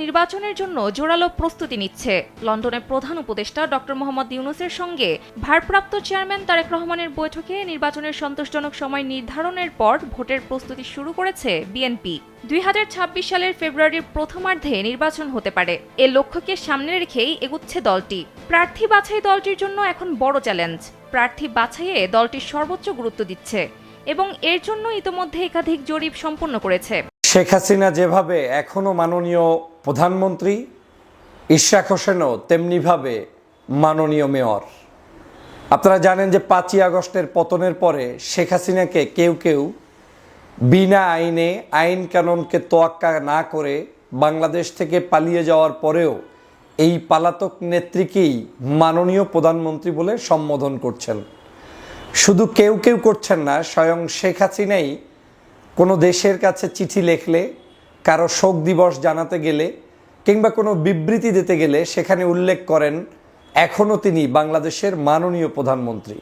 নির্বাচনের জন্য জোরালো প্রস্তুতি নিচ্ছে। লন্ডনের প্রধান উপদেষ্টা ডক্টর মোহাম্মদ ইউনূসের সঙ্গে ভারপ্রাপ্ত চেয়ারম্যান তারেক রহমানের বৈঠকে নির্বাচনের সন্তোষজনক সময় নির্ধারণের পর ভোটের প্রস্তুতি শুরু করেছে বিএনপি। ২০২৬ সালের ফেব্রুয়ারির প্রথমার্ধে নির্বাচন হতে পারে, এ লক্ষ্যকে সামনে রেখেই এগুচ্ছে দলটি। প্রার্থী বাছাই দলটির জন্য এখন বড় চ্যালেঞ্জ। প্রার্থী বাছাইয়ে দলটি সর্বোচ্চ গুরুত্ব দিচ্ছে এবং এর জন্য ইতোমধ্যে একাধিক জরিপ সম্পন্ন করেছে। শেখ হাসিনা যেভাবে এখনও মাননীয় প্রধানমন্ত্রী, ইশরাক হোসেনও তেমনিভাবে মাননীয় মেয়র। আপনারা জানেন যে ৫ই আগস্টের পতনের পরে শেখ হাসিনাকে কেউ কেউ বিনা আইনে আইন কানুনকে তোয়াক্কা না করে বাংলাদেশ থেকে পালিয়ে যাওয়ার পরেও এই পলাতক নেত্রীকেই মাননীয় প্রধানমন্ত্রী বলে সম্বোধন করছেন। শুধু কেউ কেউ করছেন না, স্বয়ং শেখ হাসিনাই কোনো দেশের কাছে চিঠি লিখলে, কারো শোক দিবস জানাতে গেলে কিংবা কোনো বিবৃতি দিতে গেলে সেখানে উল্লেখ করেন এখনও তিনি বাংলাদেশের মাননীয় প্রধানমন্ত্রী।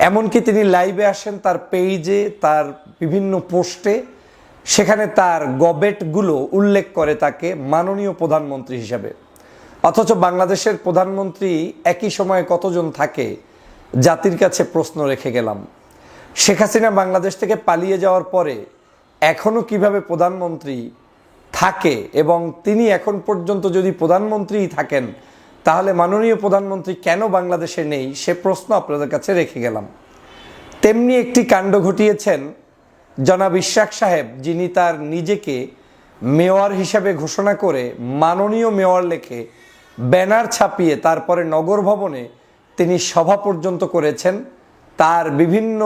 এমনকি তিনি লাইভে আসেন তার পেজে, তার বিভিন্ন পোস্টে, সেখানে তার গবেটগুলো উল্লেখ করে তাকে মাননীয় প্রধানমন্ত্রী হিসাবে। অথচ বাংলাদেশের প্রধানমন্ত্রী একই সময়ে কতজন থাকে জাতির কাছে প্রশ্ন রেখে গেলাম। শেখ হাসিনা বাংলাদেশ থেকে পালিয়ে যাওয়ার পরে এখনও কিভাবে প্রধানমন্ত্রী থাকে এবং তিনি এখন পর্যন্ত যদি প্রধানমন্ত্রীই থাকেন তাহলে মাননীয় প্রধানমন্ত্রী কেন বাংলাদেশে নেই, সে প্রশ্ন আপনাদের কাছে রেখে গেলাম। তেমনি একটি কাণ্ড ঘটিয়েছেন জনাব ইশরাক সাহেব, যিনি তার নিজেকে মেয়র হিসাবে ঘোষণা করে মাননীয় মেয়র লেখে ব্যানার ছাপিয়ে তারপরে নগর ভবনে তিনি সভা পর্যন্ত করেছেন। তার বিভিন্ন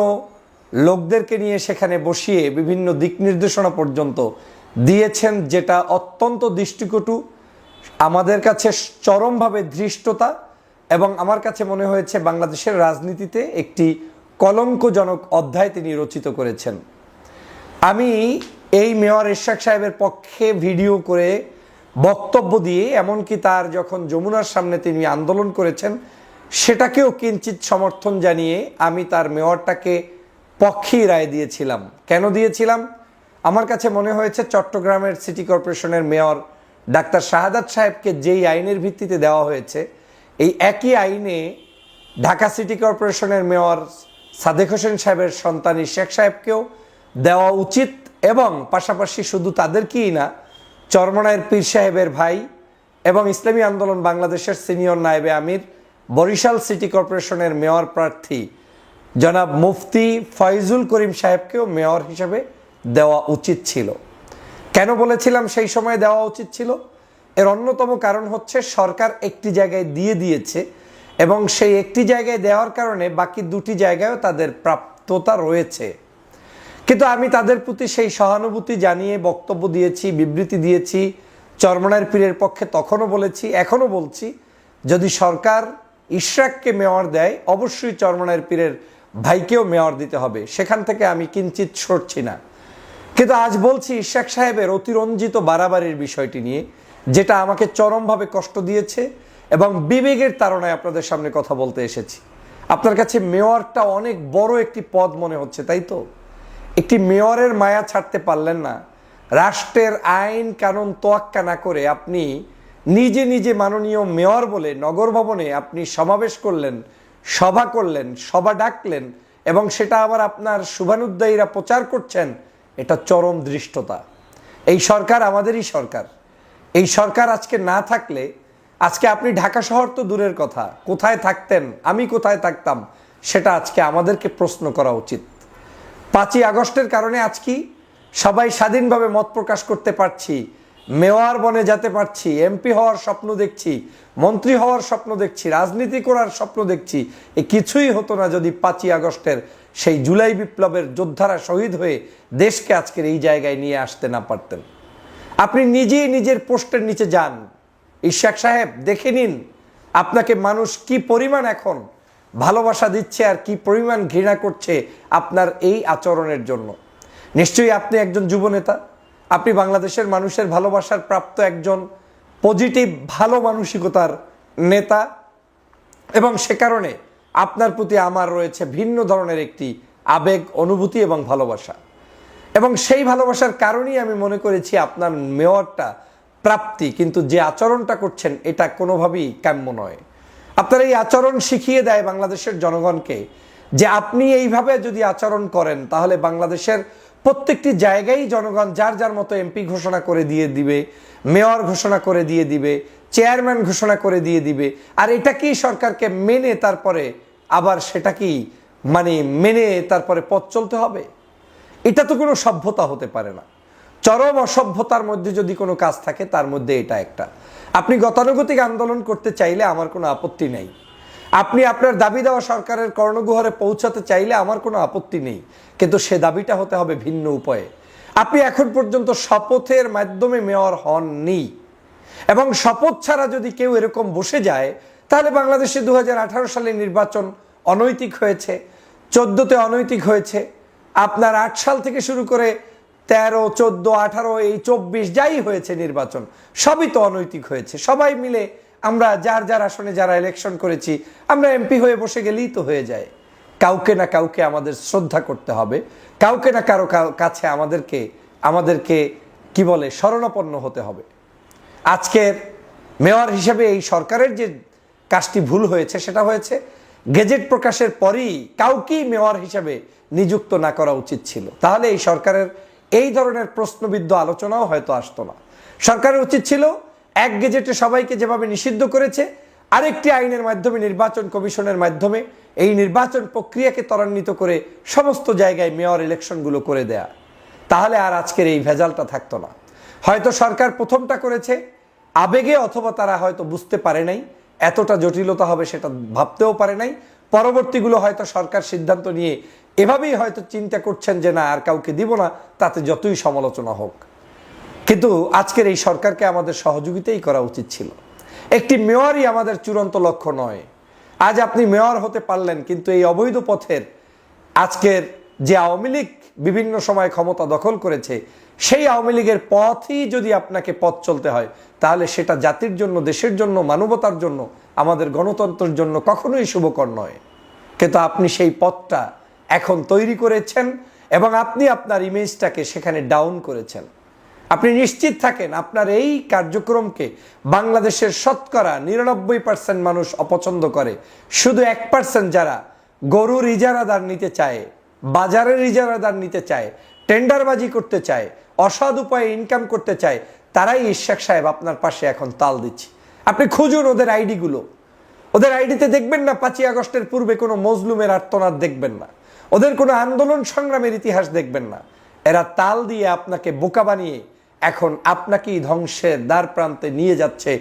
লোকদেরকে নিয়ে সেখানে বসিয়ে বিভিন্ন দিক নির্দেশনা পর্যন্ত দিয়েছেন, যেটা অত্যন্ত দৃষ্টিকটু, আমাদের কাছে চরমভাবে ধৃষ্টতা এবং আমার কাছে মনে হয়েছে বাংলাদেশের রাজনীতিতে একটি কলঙ্কজনক অধ্যায় তিনি রচিত করেছেন। আমি এই মেয়র ইশরাক সাহেবের পক্ষে ভিডিও করে বক্তব্য দিয়ে, এমনকি তার যখন যমুনার সামনে তিনি আন্দোলন করেছেন সেটাকেও কিঞ্চিত সমর্থন জানিয়ে আমি তার মেয়রটাকে পক্ষেই রায় দিয়েছিলাম। কেন দিয়েছিলাম? আমার কাছে মনে হয়েছে চট্টগ্রামের সিটি কর্পোরেশনের মেয়র ডাক্তার শাহাদাত সাহেবকে যেই আইনের ভিত্তিতে দেওয়া হয়েছে, এই একই আইনে ঢাকা সিটি কর্পোরেশনের মেয়র সাদেক হোসেন সাহেবের সন্তান ইশরাক সাহেবকেও দেওয়া উচিত। এবং পাশাপাশি শুধু তাদেরকেই না, চরমনায়ের পীর সাহেবের ভাই এবং ইসলামী আন্দোলন বাংলাদেশের সিনিয়র নায়েবে আমির, বরিশাল সিটি কর্পোরেশনের মেয়র প্রার্থী জনাব মুফতি ফয়জুল করিম সাহেবকেও মেয়র হিসেবে দেওয়া উচিত ছিল। কেন বলেছিলাম সেই সময় দেওয়া উচিত ছিল? এর অন্যতম কারণ হচ্ছে সরকার একটি জায়গায় দিয়ে দিয়েছে এবং সেই একটি জায়গায় দেওয়ার কারণে বাকি দুটি জায়গায়ও তাদের প্রাপ্যতা রয়েছে। কিন্তু আমি তাদের প্রতি সেই সহানুভূতি জানিয়ে বক্তব্য দিয়েছি, বিবৃতি দিয়েছি। চরমনায়ের পীরের পক্ষে তখনও বলেছি, এখনও বলছি, যদি সরকার ইশরাককে মেয়র দেয় অবশ্যই চরমনায়ের পীরের ভাইকেও মেয়র দিতে হবে, সেখান থেকে আমি কিঞ্চিত সরছি না। কিন্তু আজ বলছি ইশরাক সাহেবের অতিরঞ্জিত বাড়াবাড়ির বিষয়টি নিয়ে, যেটা আমাকে চরমভাবে কষ্ট দিয়েছে এবং বিবেকের তাড়নায় আপনাদের সামনে কথা বলতে এসেছি। আপনার কাছে মেয়রটা অনেক বড় একটি পদ মনে হচ্ছে, তাই তো? একটি মেয়রের মায়া ছাড়তে পারলেন না। রাষ্ট্রের আইন কানুন তোয়াক্কা না করে আপনি নিজে নিজে মাননীয় মেয়র বলে নগর ভবনে আপনি সমাবেশ করলেন, সভা করলেন, সভা ডাকলেন এবং সেটা আবার আপনার শুভানুধ্যায়ীরা প্রচার করছেন। এটা চরম ধৃষ্টতা। এই সরকার আমাদেরই সরকার। এই সরকার আজকে না থাকলে, আজকে আপনি ঢাকা শহর তো দূরের কথা, কোথায় থাকতেন, আমি কোথায় থাকতাম, সেটা আজকে আমাদেরকে প্রশ্ন করা উচিত। ৫ই আগস্টের কারণে আজকে সবাই স্বাধীনভাবে মত প্রকাশ করতে পারছি, মেয়র বনে যেতে পারছি, এমপি হওয়ার স্বপ্ন দেখছি, মন্ত্রী হওয়ার স্বপ্ন দেখছি, রাজনীতি করার স্বপ্ন দেখছি। এ কিছুই হতো না যদি ৫ই আগস্টের সেই জুলাই বিপ্লবের যোদ্ধারা শহীদ হয়ে দেশকে আজকের এই জায়গায় নিয়ে আসতে না পারতেন। আপনি নিজেই নিজের পোস্টের নিচে যান, ইশরাক সাহেব, দেখে নিন আপনাকে মানুষ কি পরিমাণ এখন ভালোবাসা দিচ্ছে আর কি পরিমাণ ঘৃণা করছে আপনার এই আচরণের জন্য। নিশ্চয়ই আপনি একজন যুবনেতা, আপনি বাংলাদেশের মানুষের ভালোবাসার প্রাপ্ত একজন পজিটিভ ভালো মানসিকতার নেতা এবং সে কারণে আপনার প্রতি আমার রয়েছে ভিন্ন ধরনের একটি আবেগ, অনুভূতি এবং ভালোবাসা। এবং সেই ভালোবাসার কারণেই আমি মনে করেছি আপনার মেয়রটা প্রাপ্তি, কিন্তু যে আচরণটা করছেন এটা কোনোভাবেই কাম্য নয়। আপনার এই আচরণ শিখিয়ে দেয় বাংলাদেশের জনগণকে যে আপনি এইভাবে যদি আচরণ করেন তাহলে বাংলাদেশের প্রত্যেকটি জায়গায় জনগণ যার যার মতো এমপি ঘোষণা করে দিয়ে দিবে, মেয়র ঘোষণা করে দিয়ে দিবে, চেয়ারম্যান ঘোষণা করে দিয়ে দিবে। আর এটা কি সরকারকে মেনে তারপরে আবার সেটা কি মেনে তারপরে পথ চলতে হবে? এটা তো কোনো সভ্যতা হতে পারে না। চরম অসভ্যতার মধ্যে যদি কোনো কাজ থাকে তার মধ্যে এটা একটা। আপনি গতানুগতিক আন্দোলন করতে চাইলে আমার কোনো আপত্তি নেই, আপনি আপনার দাবি দেওয়া সরকারের কর্ণগোহরে পৌঁছাতে চাইলে আমার কোনো আপত্তি নেই, কিন্তু সে দাবিটা হতে হবে ভিন্ন উপায়ে। আপনি এখন পর্যন্ত শপথের মাধ্যমে মেয়র হননি, এবং শপথ ছাড়া যদি কেউ এরকম বসে যায় তাহলে বাংলাদেশে 2018 সালে নির্বাচন অনৈতিক হয়েছে, 14তে অনৈতিক হয়েছে, আপনার 8 সাল থেকে শুরু করে 13, 14, 18, এই 24 যাই হয়েছে নির্বাচন সবই তো অনৈতিক হয়েছে। সবাই মিলে আমরা যার যার আসনে যারা ইলেকশন করেছি আমরা এমপি হয়ে বসে গেলেই তো হয়ে যায়। কাউকে না কাউকে আমাদের শ্রদ্ধা করতে হবে, কাউকে না কারো কাছে আমাদেরকে কি বলে শরণাপন্ন হতে হবে। আজকের মেয়র হিসেবে এই সরকারের যে কাজটি ভুল হয়েছে সেটা হয়েছে গেজেট প্রকাশের পরই কাউকেই মেয়র হিসেবে নিযুক্ত না করা উচিত ছিল, তাহলে এই সরকারের এই ধরনের প্রশ্নবিদ্ধ আলোচনাও হয়তো আসতো না। সরকারের উচিত ছিল এক গেজেটে সবাইকে যেভাবে নিষিদ্ধ করেছে আরেকটি আইনের মাধ্যমে, নির্বাচন কমিশনের মাধ্যমে এই নির্বাচন প্রক্রিয়াকে ত্বরান্বিত করে সমস্ত জায়গায় মেয়র ইলেকশনগুলো করে দেয়া, তাহলে আর আজকের এই ভেজালটা থাকতো না। হয়তো সরকার প্রথমটা করেছে আবেগে, অথবা তারা হয়তো বুঝতে পারে নাই এতটা জটিলতা হবে সেটা ভাবতেও পারে নাই। পরবর্তীগুলো হয়তো সরকার সিদ্ধান্ত নিয়ে এভাবেই হয়তো চিন্তা করছেন যে না আর কাউকে দিব না, তাতে যতই সমালোচনা হোক। কিন্তু আজকের এই সরকারকে আমাদের সহযোগিতাই করা উচিত ছিল। একটি মেয়রই আমাদের চূড়ান্ত লক্ষ্য নয়। আজ আপনি মেয়র হতে পারলেন, কিন্তু এই অবৈধ পথের আজকের যে আওয়ামী লীগ বিভিন্ন সময় ক্ষমতা দখল করেছে সেই আওয়ামী লীগের পথই যদি আপনাকে পথ চলতে হয় তাহলে সেটা জাতির জন্য, দেশের জন্য, মানবতার জন্য, আমাদের গণতন্ত্রের জন্য কখনোই শুভকর নয়। কিন্তু আপনি সেই পথটা এখন তৈরি করেছেন এবং আপনি আপনার ইমেজটাকে সেখানে ডাউন করেছেন। আপনি নিশ্চিত থাকেন আপনার এই কার্যক্রমকে বাংলাদেশের শতকরা 99% মানুষ অপছন্দ করে। শুধু 1% যারা গরুর ইজারাদার নিতে চায়, বাজারের ইজারাদার নিতে চায়, টেন্ডারবাজি করতে চায়, অসৎ উপায়ে ইনকাম করতে চায়, তারাই ইশাক সাহেব আপনার পাশে এখন তাল দিচ্ছে। আপনি খুঁজুন ওদের আইডিগুলো, ওদের আইডিতে দেখবেন না 5ই আগস্টের পূর্বে কোনো মজলুমের আর্তনাদ দেখবেন না, ওদের কোনো আন্দোলন সংগ্রামের ইতিহাস দেখবেন না। এরা তাল দিয়ে আপনাকে বোকা বানিয়ে এখন আপনাকেই ধ্বংসের দ্বার প্রান্তে নিয়ে যাচ্ছে।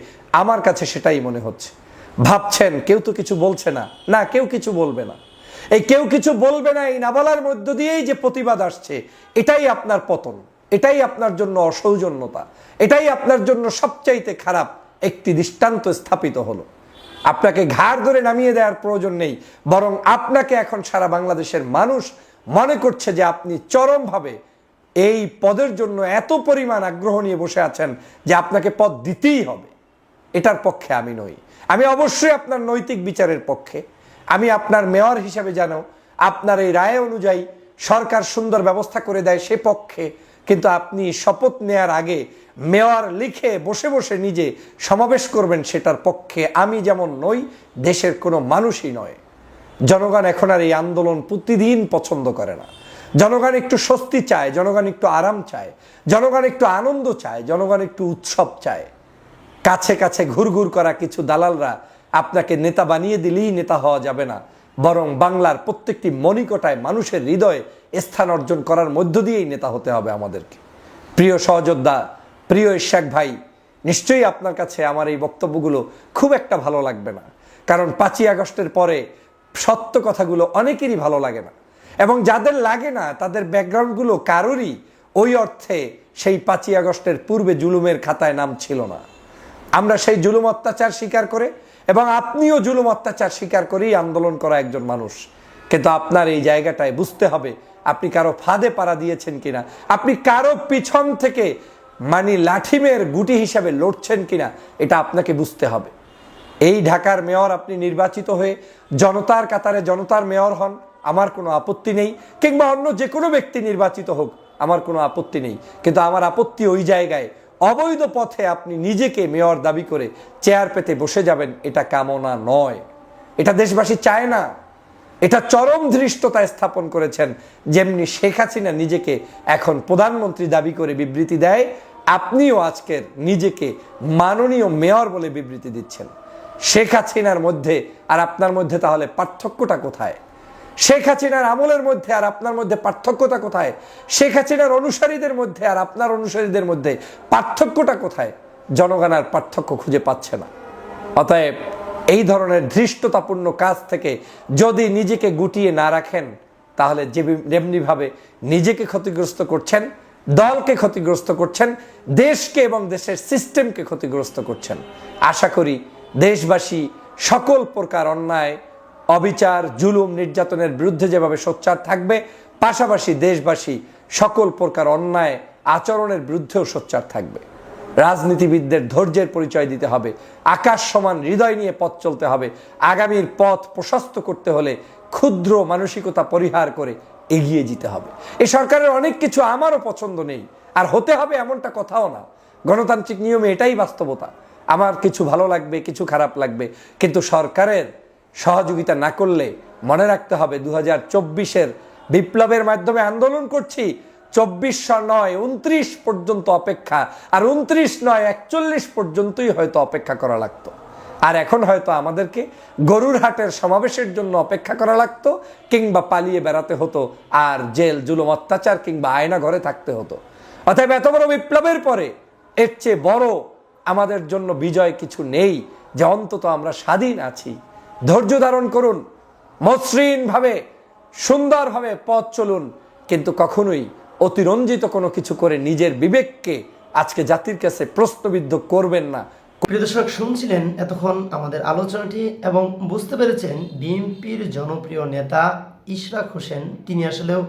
আমার কাছে সেটাই মনে হচ্ছে। ভাবছেন কেউ তো কিছু বলছে না, না কেউ কিছু বলবে না। এই কেউ কিছু বলবে না, এই না বলার মধ্য দিয়েই যে প্রতিবাদ আসছে, এটাই আপনার পতন, এটাই আপনার জন্য অসৌজন্যতা, এটাই আপনার জন্য সবচাইতে খারাপ একটি দৃষ্টান্ত স্থাপিত হলো। আপনাকে ঘাড় ধরে নামিয়ে দেওয়ার প্রয়োজন নেই, বরং আপনাকে এখন সারা বাংলাদেশের মানুষ মনে করছে যে আপনি চরমভাবে এই পদের জন্য এত পরিমাণ আগ্রহ নিয়ে বসে আছেন যে আপনাকে পদ দিতেই হবে। এটার পক্ষে আমি নই। আমি অবশ্যই আপনার নৈতিক বিচারের পক্ষে। আমি আপনার মেয়র হিসেবে যেন আপনার এই রায় অনুযায়ী সরকার সুন্দর ব্যবস্থা করে দেয় সে পক্ষে, কিন্তু আপনি শপথ নেয়ার আগে মেয়র লিখে বসে বসে নিজে সমাবেশ করবেন সেটার পক্ষে আমি যেমন নই, দেশের কোনো মানুষই নয়। জনগণ এখন আর এই আন্দোলন প্রতিদিন পছন্দ করে না। জনগণ একটু স্বস্তি চায়, জনগণ একটু আরাম চায়, জনগণ একটু আনন্দ চায়, জনগণ একটু উৎসব চায়। কাছে কাছে ঘুরঘুর করা কিছু দালালরা আপনাকে নেতা বানিয়ে দিলেই নেতা হওয়া যাবে না, বরং বাংলার প্রত্যেকটি মণিকোটায় মানুষের হৃদয়ে স্থান অর্জন করার মধ্য দিয়েই নেতা হতে হবে আমাদেরকে। প্রিয় সহযোদ্ধা, প্রিয় ইশাক ভাই, নিশ্চয়ই আপনার কাছে আমার এই বক্তব্যগুলো খুব একটা ভালো লাগবে না, কারণ 5ই আগস্টের পরে সত্য কথাগুলো অনেকেরই ভালো লাগে না, এবং যাদের লাগে না তাদের ব্যাকগ্রাউন্ডগুলো কারোরই ওই অর্থে সেই 5ই আগস্টের পূর্বে জুলুমের খাতায় নাম ছিল না। আমরা সেই জুলুম অত্যাচার স্বীকার করে, এবং আপনিও জুলুম অত্যাচার স্বীকার করেই আন্দোলন করা একজন মানুষ। কিন্তু আপনার এই জায়গাটায় বুঝতে হবে আপনি কারো ফাঁদে পাড়া দিয়েছেন কিনা, আপনি কারো পিছন থেকে লাঠিমের গুটি হিসাবে লড়ছেন কিনা, এটা আপনাকে বুঝতে হবে। এই ঢাকার মেয়র আপনি নির্বাচিত হয়ে জনতার কাতারে জনতার মেয়র হন, আমার কোনো আপত্তি নেই, কিংবা অন্য যে কোনো ব্যক্তি নির্বাচিত হোক আমার কোনো আপত্তি নেই। কিন্তু আমার আপত্তি ওই জায়গায় অবৈধ পথে আপনি নিজেকে মেয়র দাবি করে চেয়ার পেতে বসে যাবেন, এটা কামনা নয়, এটা দেশবাসী চায় না। এটা চরম ধৃষ্টতা স্থাপন করেছেন। যেমনি শেখ হাসিনা নিজেকে এখন প্রধানমন্ত্রী দাবি করে বিবৃতি দেয়, আপনিও আজকের নিজেকে মাননীয় মেয়র বলে বিবৃতি দিচ্ছেন। শেখ হাসিনার মধ্যে আর আপনার মধ্যে তাহলে পার্থক্যটা কোথায়? শেখ হাসিনার আমলের মধ্যে আর আপনার মধ্যে পার্থক্যটা কোথায়? শেখ হাসিনার অনুসারীদের মধ্যে আর আপনার অনুসারীদের মধ্যে পার্থক্যটা কোথায়? জনগণ আর পার্থক্য খুঁজে পাচ্ছে না। অতএব এই ধরনের ধৃষ্টতাপূর্ণ কাজ থেকে যদি নিজেকে গুটিয়ে না রাখেন, তাহলে যেমনিভাবে নিজেকে ক্ষতিগ্রস্ত করছেন, দলকে ক্ষতিগ্রস্ত করছেন, দেশকে এবং দেশের সিস্টেমকে ক্ষতিগ্রস্ত করছেন। আশা করি দেশবাসী সকল প্রকার অন্যায়, অবিচার, জুলুম, নির্যাতনের বিরুদ্ধে যেভাবে সোচ্চার থাকবে, পাশাপাশি দেশবাসী সকল প্রকার অন্যায় আচরণের বিরুদ্ধেও সোচ্চার থাকবে। রাজনীতিবিদদের ধৈর্যের পরিচয় দিতে হবে, আকাশ সমান হৃদয় নিয়ে পথ চলতে হবে। আগামীর পথ প্রশস্ত করতে হলে ক্ষুদ্র মানসিকতা পরিহার করে এগিয়ে যেতে হবে। এই সরকারের অনেক কিছু আমারও পছন্দ নেই, আর হতে হবে এমনটা কথাও না। গণতান্ত্রিক নিয়মে এটাই বাস্তবতা। আমার কিছু ভালো লাগবে, কিছু খারাপ লাগবে, কিন্তু সরকারের সহযোগিতা না করলে মনে রাখতে হবে 2024-এর বিপ্লবের মাধ্যমে আন্দোলন করছি। 2400 নয় 29 পর্যন্ত অপেক্ষা, আর 29 নয় 41 পর্যন্তই হয়তো অপেক্ষা করা লাগতো। আর এখন হয়তো আমাদেরকে গরুর হাটের সমাবেশের জন্য অপেক্ষা করা লাগতো, কিংবা পালিয়ে বেড়াতে হতো, আর জেল, জুলুম, অত্যাচার কিংবা আয়না ঘরে থাকতে হতো। অতএব এত বড় বিপ্লবের পরে এর চেয়ে বড় আমাদের জন্য বিজয় কিছু নেই, যে অন্তত আমরা স্বাধীন আছি। ধৈর্য ধারণ করুন, মসৃণভাবে সুন্দরভাবে পথ চলুন, কিন্তু কখনোই অতিরঞ্জিত কোনো কিছু করে নিজের বিবেককে আজকে জাতির কাছে প্রশ্নবিদ্ধ করবেন না। প্রিয় দর্শক, শুনছিলেন এতক্ষণ আমাদের আলোচনাটি এবং বুঝতে পেরেছেন বিএনপির জনপ্রিয় নেতা ইশরাক হোসেন তিনি আসলেও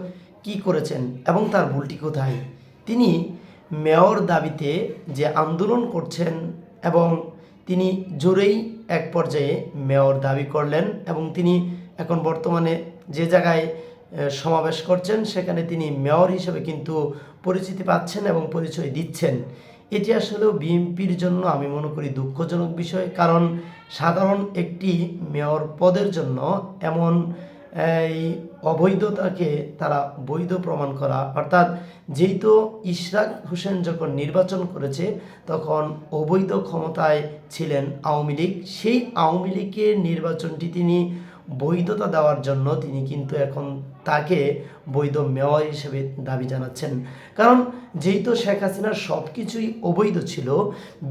কি করেছেন এবং তার ভুলটি কোথায়। তিনি মেয়র দাবিতে যে আন্দোলন করছেন এবং তিনি জোরেই এক পর্যায়ে মেয়র দাবি করলেন, এবং তিনি এখন বর্তমানে যে জায়গায় সমাবেশ করছেন সেখানে তিনি মেয়র হিসেবে কিন্তু পরিচিতি পাচ্ছেন এবং পরিচয় দিচ্ছেন। এটি আসলেও বিএনপির জন্য আমি মনে করি দুঃখজনক বিষয়, কারণ সাধারণ একটি মেয়র পদের জন্য এমন এই অবৈধতাকে তারা বৈধ প্রমাণ করা, অর্থাৎ যেহেতু ইশরাক হোসেন যখন নির্বাচন করেছে তখন অবৈধ ক্ষমতায় ছিলেন আওয়ামী লীগ, সেই আওয়ামী লীগের নির্বাচনটি তিনি বৈধতা দেওয়ার জন্য তিনি কিন্তু এখন তাকে বৈধ মেয়র হিসেবে দাবি জানাচ্ছেন। কারণ যেহেতু শেখ হাসিনার সব কিছুই অবৈধ ছিল,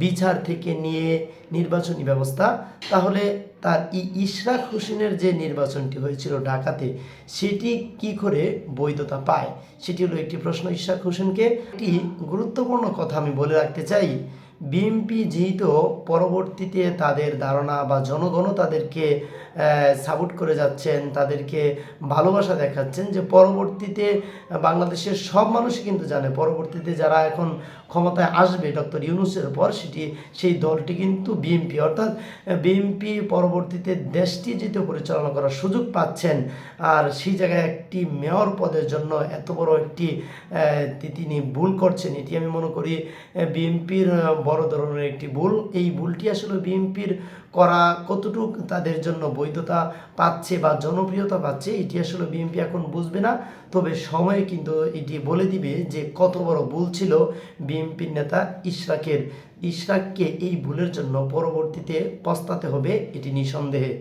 বিচার থেকে নিয়ে নির্বাচনী ব্যবস্থা, তাহলে তার ইশরাক হোসেনের যে নির্বাচনটি হয়েছিল ঢাকাতে সেটি কি করে বৈধতা পায়, সেটি হলো একটি প্রশ্ন ইশরাক হোসেনকে। একটি গুরুত্বপূর্ণ কথা আমি বলে রাখতে চাই, বিএনপি যেহেতু পরবর্তীতে তাদের ধারণা বা জনগণও তাদেরকে সাপোর্ট করে যাচ্ছেন, তাদেরকে ভালোবাসা দেখাচ্ছেন, যে পরবর্তীতে বাংলাদেশের সব মানুষই কিন্তু জানে পরবর্তীতে যারা এখন ক্ষমতায় আসবে ডক্টর ইউনূসের পর সেই দলটি কিন্তু বিএনপি, অর্থাৎ বিএনপি পরবর্তীতে দেশটি যেহেতু পরিচালনা করার সুযোগ পাচ্ছেন, আর সেই জায়গায় একটি মেয়র পদের জন্য এত বড় একটি তিনি ভুল করছেন, এটি আমি মনে করি বিএনপির বড় ধরনের একটি ভুল। এই ভুলটি আসলে বিএনপির করা কতটুকু তাদের জন্য বৈধতা পাচ্ছে বা জনপ্রিয়তা পাচ্ছে এটি আসলে বিএনপি এখন বুঝবে না, তবে সময় কিন্তু এটি বলে দিবে যে কত বড় ভুল ছিল বিএনপির নেতা ইশরাককে এই ভুলের জন্য পরবর্তীতে পস্তাতে হবে, এটি নিঃসন্দেহে।